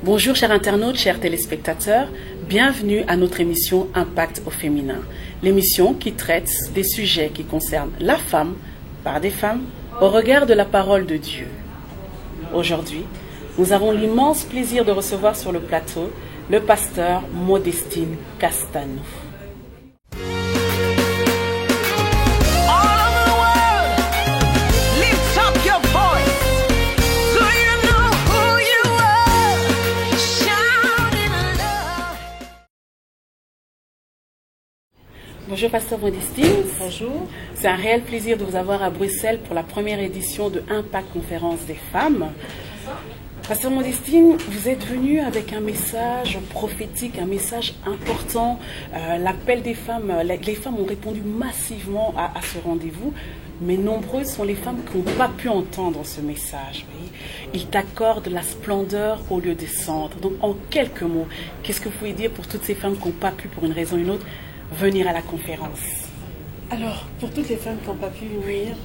Bonjour chers internautes, chers téléspectateurs, bienvenue à notre émission Impact au féminin. L'émission qui traite des sujets qui concernent la femme, par des femmes, au regard de la parole de Dieu. Aujourd'hui, nous avons l'immense plaisir de recevoir sur le plateau le pasteur Modestine Castano. Bonjour Pasteur Modestine. Bonjour. C'est un réel plaisir de vous avoir à Bruxelles pour la première édition de Impact Conférence des femmes. Pasteur Modestine, vous êtes venu avec un message prophétique, un message important. L'appel des femmes, les femmes ont répondu massivement à ce rendez-vous, mais nombreuses sont les femmes qui n'ont pas pu entendre ce message. Il t'accorde la splendeur au lieu des cendres. Donc en quelques mots, qu'est-ce que vous pouvez dire pour toutes ces femmes qui n'ont pas pu, pour une raison ou une autre, venir à la conférence? Alors, pour toutes les femmes qui n'ont pas pu venir,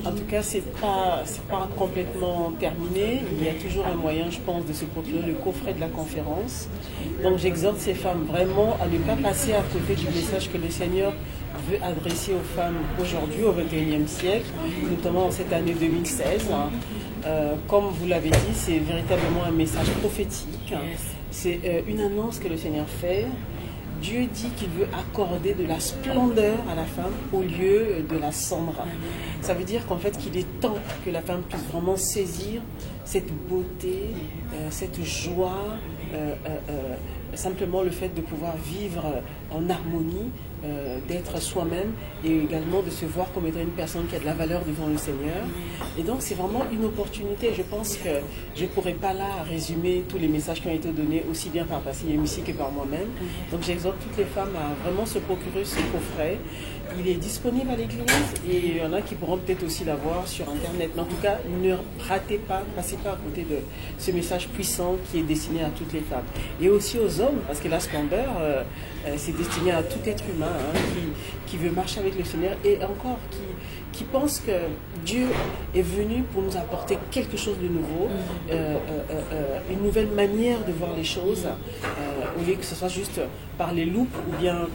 en tout cas, c'est pas complètement terminé. Il y a toujours un moyen, je pense, de se procurer le coffret de la conférence. Donc, j'exhorte ces femmes vraiment à ne pas passer à côté du message que le Seigneur veut adresser aux femmes aujourd'hui, au XXIe siècle, notamment en cette année 2016. Comme vous l'avez dit, c'est véritablement un message prophétique. C'est une annonce que le Seigneur fait. Dieu dit qu'il veut accorder de la splendeur à la femme au lieu de la cendre. Ça veut dire qu'en fait qu'il est temps que la femme puisse vraiment saisir cette beauté, cette joie, simplement le fait de pouvoir vivre en harmonie, d'être soi-même et également de se voir comme étant une personne qui a de la valeur devant le Seigneur. Et donc c'est vraiment une opportunité. Je pense que je ne pourrais pas là résumer tous les messages qui ont été donnés aussi bien par Pasteur Yemisi que par moi-même. Donc j'exhorte toutes les femmes à vraiment se procurer ce coffret. Il est disponible à l'église et il y en a qui pourront peut-être aussi l'avoir sur Internet. Mais en tout cas, ne ratez pas, passez pas à côté de ce message puissant qui est destiné à toutes les femmes. Et aussi aux hommes, parce que la splendeur, c'est destiné à tout être humain qui veut marcher avec le Seigneur et encore qui pense que Dieu est venu pour nous apporter quelque chose de nouveau, une nouvelle manière de voir les choses, au lieu que ce soit juste par les loupes ou bien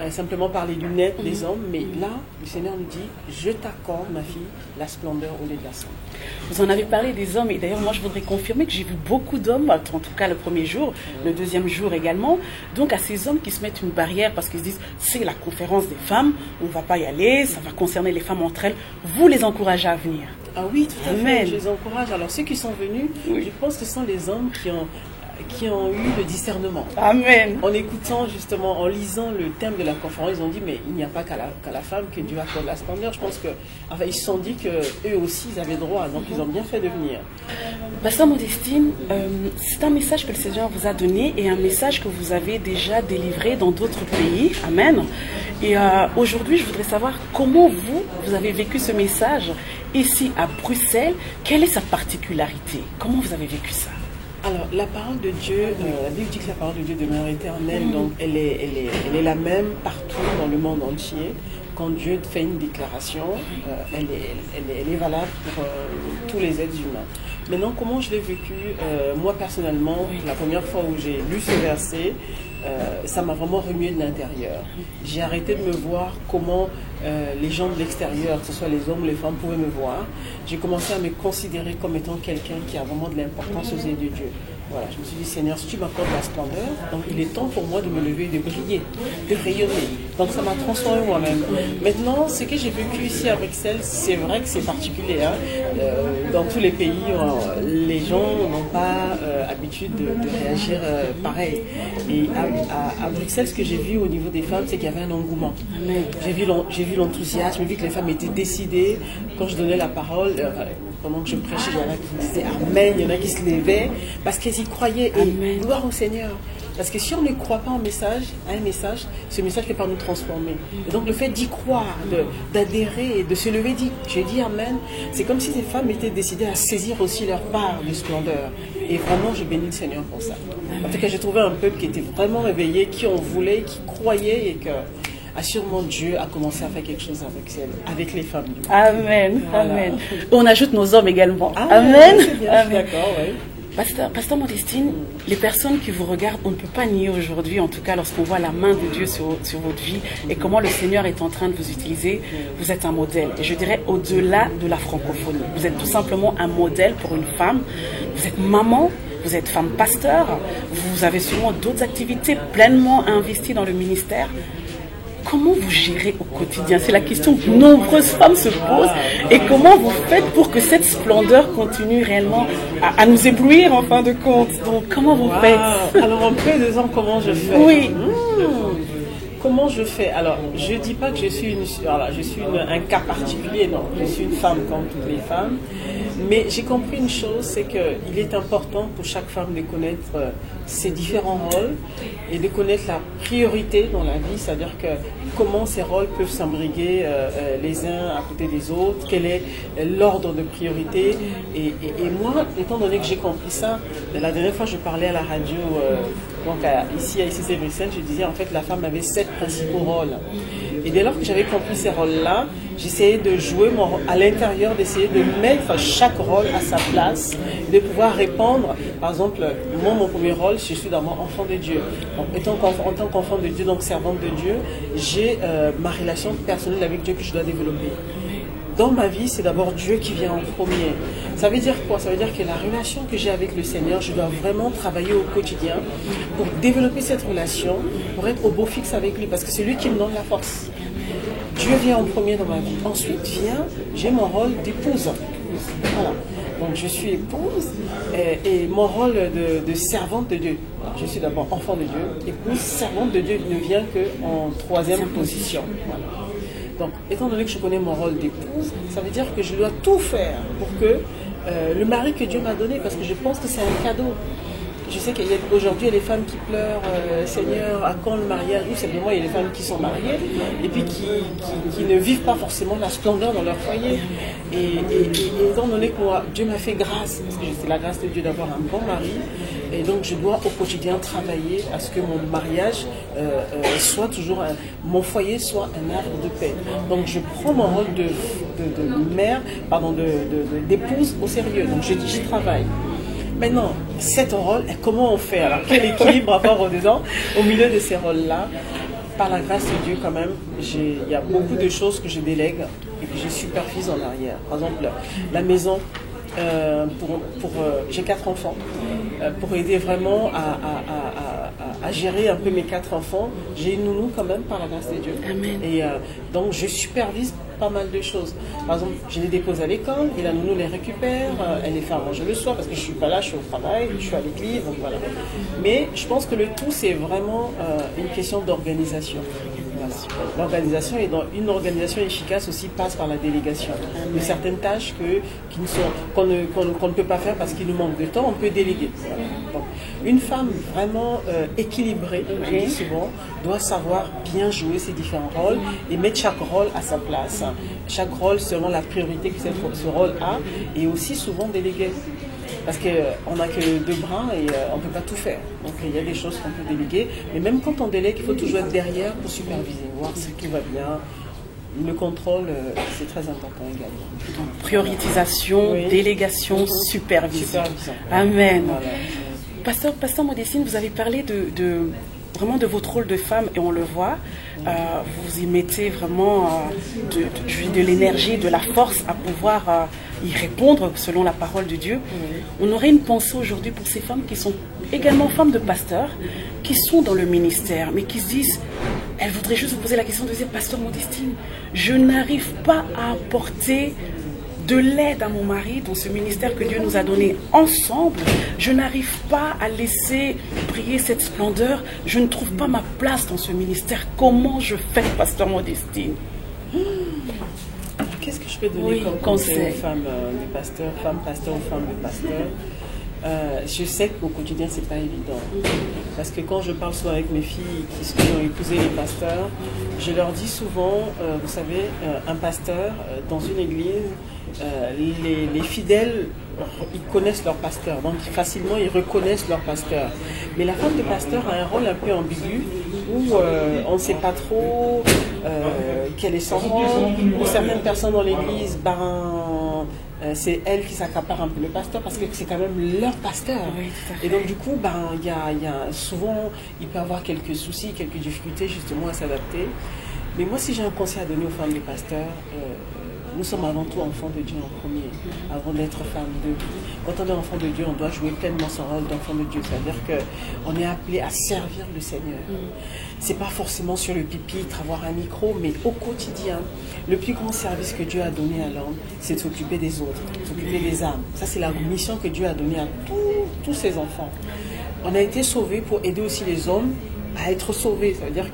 simplement par les lunettes des hommes. Mais là, le Seigneur nous dit, je t'accorde, ma fille, la splendeur au lieu de la cendre. Vous en avez parlé des hommes, et d'ailleurs moi je voudrais confirmer que j'ai vu beaucoup d'hommes, en tout cas le premier jour, le deuxième jour également, donc à ces hommes qui se mettent une barrière parce qu'ils se disent c'est la conférence des femmes, on ne va pas y aller, ça va concerner les femmes entre elles, vous les encouragez à venir. Ah oui, tout à fait, je les encourage. Alors ceux qui sont venus, je pense que ce sont les hommes qui ont eu le discernement. Amen. En écoutant justement, en lisant le thème de la conférence, ils ont dit mais il n'y a pas qu'à la femme que Dieu accorde la splendeur. Je pense que ils se sont dit qu'eux aussi ils avaient droit, donc ils ont bien fait de venir. Pasteur Modestine, c'est un message que le Seigneur vous a donné et un message que vous avez déjà délivré dans d'autres pays. Amen. Et aujourd'hui, je voudrais savoir comment vous avez vécu ce message ici à Bruxelles. Quelle est sa particularité? Comment vous avez vécu ça? Alors, la parole de Dieu, la Bible dit que la parole de Dieu demeure éternelle, donc elle est la même partout dans le monde entier. Quand Dieu fait une déclaration, elle est valable pour tous les êtres humains. Maintenant, comment je l'ai vécu, moi personnellement, la première fois où j'ai lu ce verset, ça m'a vraiment remué de l'intérieur. J'ai arrêté de me voir comment les gens de l'extérieur, que ce soit les hommes ou les femmes, pouvaient me voir. J'ai commencé à me considérer comme étant quelqu'un qui a vraiment de l'importance aux yeux de Dieu. Voilà, je me suis dit, Seigneur, si tu m'accordes la splendeur, donc il est temps pour moi de me lever et de briller, de rayonner. Donc ça m'a transformé moi-même. Maintenant, ce que j'ai vécu ici à Bruxelles, c'est vrai que c'est particulier. Hein. Dans tous les pays, les gens n'ont pas habitude de réagir pareil. Et à Bruxelles, ce que j'ai vu au niveau des femmes, c'est qu'il y avait un engouement. J'ai vu l'enthousiasme, j'ai vu que les femmes étaient décidées. Quand je donnais la parole, pendant que je prêchais, il y en a qui disaient Amen, il y en a qui se levaient, parce qu'ils y croyaient. Et gloire au Seigneur. Parce que si on ne croit pas à un message, ce message ne peut pas nous transformer. Et donc le fait d'y croire, d'adhérer, de se lever, j'ai dit Amen, c'est comme si ces femmes étaient décidées à saisir aussi leur part de splendeur. Et vraiment, je bénis le Seigneur pour ça. En tout cas, j'ai trouvé un peuple qui était vraiment réveillé, qui en voulait, qui croyait et que... Assurément, Dieu a commencé à faire quelque chose avec les femmes. Amen. Voilà. Amen. On ajoute nos hommes également. Ah, Amen. Ouais, c'est bien, Amen. D'accord, oui. Pasteur Modestine, les personnes qui vous regardent, on ne peut pas nier aujourd'hui, en tout cas lorsqu'on voit la main de Dieu sur votre vie et comment le Seigneur est en train de vous utiliser, vous êtes un modèle. Et je dirais au-delà de la francophonie. Vous êtes tout simplement un modèle pour une femme. Vous êtes maman, vous êtes femme pasteur, vous avez sûrement d'autres activités pleinement investies dans le ministère. Comment vous gérez au quotidien? C'est la question que de nombreuses femmes se posent. Et comment vous faites pour que cette splendeur continue réellement à nous éblouir en fin de compte? Donc, comment vous faites? Alors, en peu de temps, comment je fais? Oui. Comment je fais? Alors, je ne dis pas que je suis un cas particulier, non. Je suis une femme comme toutes les femmes. Mais j'ai compris une chose, c'est qu'il est important pour chaque femme de connaître ses différents rôles et de connaître la priorité dans la vie, c'est-à-dire que comment ces rôles peuvent s'imbriguer les uns à côté des autres, quel est l'ordre de priorité. Et moi, étant donné que j'ai compris ça, la dernière fois je parlais à la radio, ici à ICC Bruxelles, je disais en fait la femme avait 7 principaux rôles. Et dès lors que j'avais compris ces rôles-là, j'essayais de jouer à l'intérieur, d'essayer de mettre chaque rôle à sa place, de pouvoir répondre. Par exemple, moi, mon premier rôle, je suis d'abord enfant de Dieu. Donc, en tant qu'enfant de Dieu, donc servante de Dieu, j'ai ma relation personnelle avec Dieu que je dois développer. Dans ma vie, c'est d'abord Dieu qui vient en premier. Ça veut dire quoi? Ça veut dire que la relation que j'ai avec le Seigneur, je dois vraiment travailler au quotidien pour développer cette relation, pour être au beau fixe avec lui, parce que c'est lui qui me donne la force. Dieu vient en premier dans ma vie. Ensuite j'ai mon rôle d'épouse. Voilà. Donc je suis épouse et mon rôle de servante de Dieu. Je suis d'abord enfant de Dieu. Épouse, servante de Dieu ne vient qu'en 3e position. Voilà. Donc, étant donné que je connais mon rôle d'épouse, ça veut dire que je dois tout faire pour que le mari que Dieu m'a donné, parce que je pense que c'est un cadeau. Je sais qu'aujourd'hui, il y a des femmes qui pleurent, Seigneur, à quand le mariage? Oui, simplement, il y a des femmes qui sont mariées et puis qui ne vivent pas forcément la splendeur dans leur foyer. Et étant donné que moi, Dieu m'a fait grâce, parce que c'est la grâce de Dieu d'avoir un bon mari, et donc je dois au quotidien travailler à ce que mon mariage soit toujours, mon foyer soit un havre de paix. Donc je prends mon rôle de mère, d'épouse au sérieux, donc j'y travaille. Maintenant, cet rôle, comment on fait? Alors, quel équilibre rapport au milieu de ces rôles-là? Par la grâce de Dieu, quand même, il y a beaucoup de choses que je délègue et que je supervise en arrière. Par exemple, la maison, j'ai 4 enfants. Pour aider vraiment à gérer un peu mes 4 enfants, j'ai une nounou quand même, par la grâce de Dieu. Amen. Et donc, je supervise pas mal de choses. Par exemple, je les dépose à l'école et la nounou les récupère, elle les fait à manger le soir parce que je suis pas là, je suis au travail, je suis à l'église, donc voilà. Mais je pense que le tout, c'est vraiment une question d'organisation. Voilà. L'organisation, et dans une organisation efficace aussi, passe par la délégation. De certaines tâches qu'on ne peut pas faire parce qu'il nous manque de temps, on peut déléguer. Voilà. Donc, une femme vraiment équilibrée, je dis souvent, doit savoir bien jouer ses différents rôles et mettre chaque rôle à sa place. Chaque rôle selon la priorité que ce rôle a, et aussi souvent déléguer. Parce qu'on n'a que 2 bras et on ne peut pas tout faire. Donc il y a des choses qu'on peut déléguer. Mais même quand on délègue, il faut toujours être derrière pour superviser, voir si tout va bien. Le contrôle, c'est très important également. Donc, prioritisation, oui. Délégation, supervision. Amen. Voilà. Pasteur Modestine, vous avez parlé vraiment de votre rôle de femme, et on le voit, vous y mettez vraiment de l'énergie, de la force à pouvoir y répondre selon la parole de Dieu. On aurait une pensée aujourd'hui pour ces femmes qui sont également femmes de pasteurs, qui sont dans le ministère, mais qui se disent, elles voudraient juste vous poser la question de dire, Pasteur Modestine, je n'arrive pas à apporter de l'aide à mon mari dans ce ministère que Dieu nous a donné ensemble. Je n'arrive pas à laisser briller cette splendeur. Je ne trouve pas ma place dans ce ministère. Comment je fais, Pasteur Modestine? Qu'est-ce que je peux donner comme conseil aux femmes de pasteurs, femmes pasteurs ou femmes de pasteurs? Je sais qu'au quotidien, c'est pas évident. Parce que quand je parle souvent avec mes filles qui ont épousé les pasteurs, je leur dis souvent, vous savez, un pasteur dans une église, les fidèles, ils connaissent leur pasteur, donc facilement ils reconnaissent leur pasteur. Mais la femme de pasteur a un rôle un peu ambigu, où on ne sait pas trop quel est son rôle, où certaines personnes dans l'église, c'est elle qui s'accapare un peu le pasteur parce que c'est quand même leur pasteur. Oui, tout à fait. Et donc du coup, souvent, il peut y avoir quelques soucis, quelques difficultés justement à s'adapter. Mais moi, si j'ai un conseil à donner aux femmes des pasteurs, nous sommes avant tout enfants de Dieu en premier, avant d'être femmes de Dieu. Quand on est enfant de Dieu, on doit jouer pleinement son rôle d'enfant de Dieu. C'est-à-dire qu'on est appelé à servir le Seigneur. C'est pas forcément sur le pupitre, avoir un micro, mais au quotidien. Le plus grand service que Dieu a donné à l'homme, c'est de s'occuper des autres, de s'occuper des âmes. Ça, c'est la mission que Dieu a donnée à tous ses enfants. On a été sauvés pour aider aussi les hommes à être sauvés, ça veut dire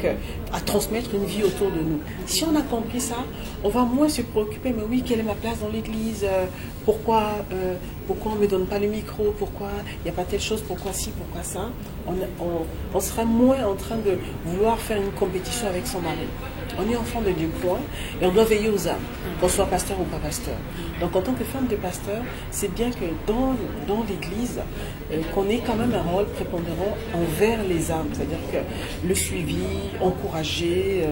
à transmettre une vie autour de nous. Si on a compris ça, on va moins se préoccuper, mais oui, quelle est ma place dans l'église, pourquoi on ne me donne pas le micro, pourquoi il n'y a pas telle chose, pourquoi ci, pourquoi ça. On sera moins en train de vouloir faire une compétition avec son mari. On est enfant de Dieu, point, et on doit veiller aux âmes, qu'on soit pasteur ou pas pasteur. Donc en tant que femme de pasteur, c'est bien que dans l'église, qu'on ait quand même un rôle prépondérant envers les âmes, c'est-à-dire que le suivi, encourager,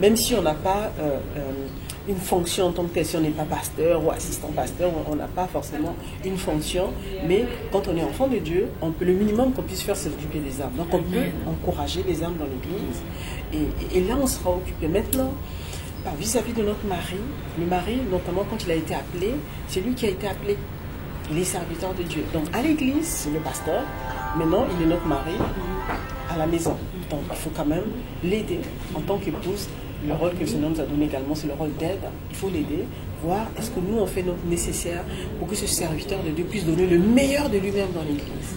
même si on n'a pas une fonction en tant que telle, si on n'est pas pasteur ou assistant pasteur, on n'a pas forcément une fonction, mais quand on est enfant de Dieu, le minimum qu'on puisse faire, c'est s'occuper des âmes. Donc on peut encourager les âmes dans l'église, et là on sera occupé. Maintenant, vis-à-vis de notre mari, le mari, notamment quand il a été appelé, c'est lui qui a été appelé. Il est serviteur de Dieu. Donc à l'église, c'est le pasteur. Maintenant, il est notre mari à la maison. Donc il faut quand même l'aider en tant qu'épouse. Le rôle que le Seigneur nous a donné également, c'est le rôle d'aide. Il faut l'aider, voir est-ce que nous on fait notre nécessaire pour que ce serviteur de Dieu puisse donner le meilleur de lui-même dans l'église.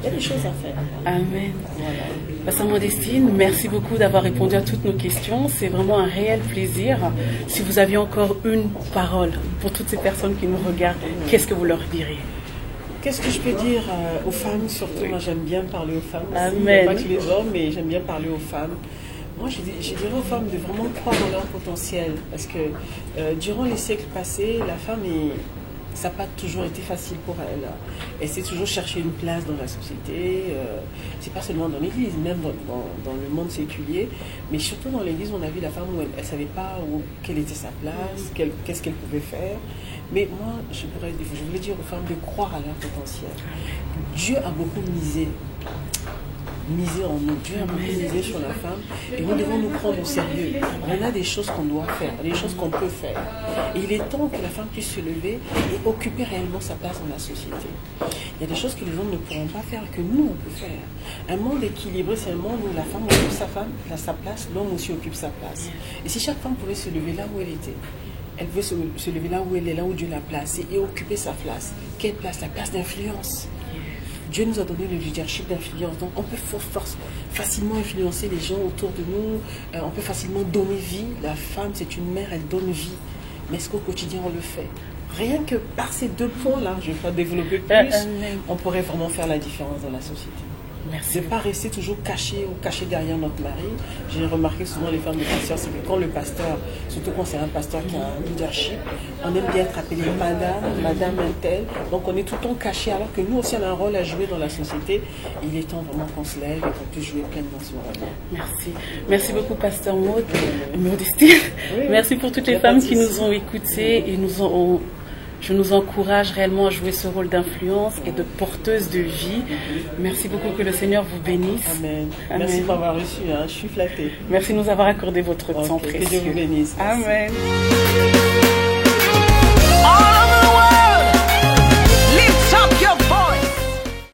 Il y a des choses à faire. Amen. Voilà. Pasteur Modestine, merci beaucoup d'avoir répondu à toutes nos questions. C'est vraiment un réel plaisir. Si vous aviez encore une parole pour toutes ces personnes qui nous regardent, qu'est-ce que vous leur diriez? Qu'est-ce que je peux dire aux femmes surtout? Moi, j'aime bien parler aux femmes. Amen. Pas tous les hommes, mais j'aime bien parler aux femmes. Moi, je dirais aux femmes de vraiment croire en leur potentiel. Parce que durant les siècles passés, la femme, ça n'a pas toujours été facile pour elle. Elle s'est toujours cherché une place dans la société. C'est pas seulement dans l'église, même dans le monde séculier. Mais surtout dans l'église, on a vu la femme où elle ne savait pas quelle était sa place, qu'est-ce qu'elle pouvait faire. Mais moi, je voulais dire aux femmes de croire à leur potentiel. Dieu a beaucoup misé en nous. Dieu a beaucoup misé sur la femme et nous devons nous prendre au sérieux. On a des choses qu'on doit faire, des choses qu'on peut faire. Et il est temps que la femme puisse se lever et occuper réellement sa place dans la société. Il y a des choses que les hommes ne pourront pas faire, que nous, on peut faire. Un monde équilibré, c'est un monde où la femme occupe sa place, l'homme aussi occupe sa place. Et si chaque femme pouvait se lever là où elle était, elle pouvait se lever là où elle est, là où Dieu l'a placée et occuper sa place. Quelle place? La place d'influence. Dieu nous a donné le leadership d'influence. Donc on peut facilement influencer les gens autour de nous. On peut facilement donner vie. La femme, c'est une mère, elle donne vie. Mais est-ce qu'au quotidien, on le fait? Rien que par ces deux points-là, je ne vais pas développer plus, on pourrait vraiment faire la différence dans la société. Merci. De ne pas rester toujours caché ou caché derrière notre mari. J'ai remarqué souvent les femmes de pasteurs, c'est que quand le pasteur, surtout quand c'est un pasteur qui a un leadership, on aime bien être appelé madame un tel. Donc on est tout le temps caché alors que nous aussi on a un rôle à jouer dans la société. Il est temps vraiment qu'on se lève et qu'on puisse jouer pleinement ce rôle. Merci. Merci beaucoup Pasteur Modestine. Oui, merci pour toutes les femmes qui nous ont écoutés et je nous encourage réellement à jouer ce rôle d'influence et de porteuse de vie. Merci beaucoup, que le Seigneur vous bénisse. Amen. Merci de m'avoir reçu, je suis flattée. Merci de nous avoir accordé votre temps précieux. Que Dieu vous bénisse. Amen.